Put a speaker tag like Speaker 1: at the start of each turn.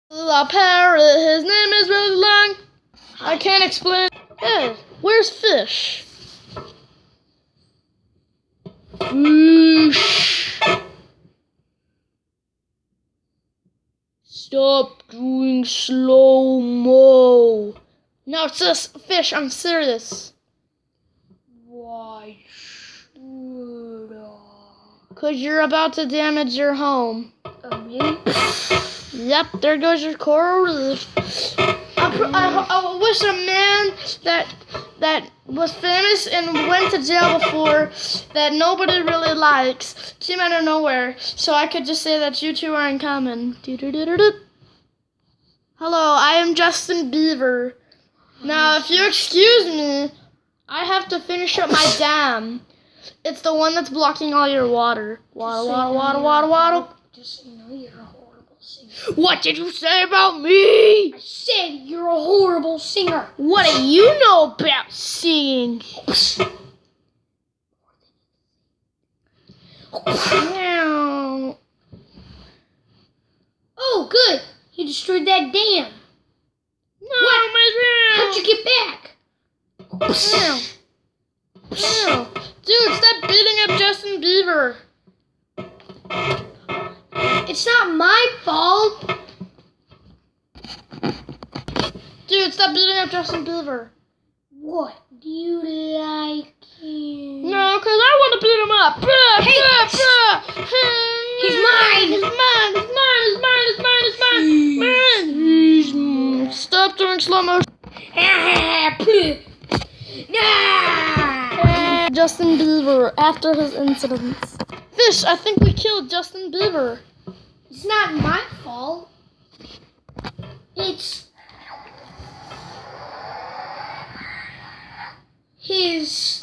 Speaker 1: The parrot, his name is really long. I can't explain. Hey, where's fish? Fish. Stop doing slow-mo. No, it's just fish, I'm serious.
Speaker 2: Why should I?
Speaker 1: 'Cause you're about to damage your home.
Speaker 2: Oh, really?
Speaker 1: Yep, there goes your coral reef. I wish a man that was famous and went to jail before that nobody really likes came out of nowhere, so I could just say that you two are in common. Hello, I am Justin Beaver. Now, if you excuse me, I have to finish up my dam. It's the one that's blocking all your water. Water.
Speaker 2: Just so you know, you're a horrible singer.
Speaker 1: What did you say about me?
Speaker 2: I said you're a horrible singer.
Speaker 1: What do you know about singing?
Speaker 2: Oh, good. You destroyed that dam.
Speaker 1: No, what?
Speaker 2: How'd you get back?
Speaker 1: Dude, stop beating up Justin Beaver.
Speaker 2: It's not my fault.
Speaker 1: Dude, stop beating up Justin Beaver.
Speaker 2: What? Do you like him?
Speaker 1: No, 'cause I want to beat him up.
Speaker 2: He's mine.
Speaker 1: He's mine. Stop doing slow motion. Justin Beaver after his incidents. Fish, I think we killed Justin Beaver.
Speaker 2: It's not my fault. It's his.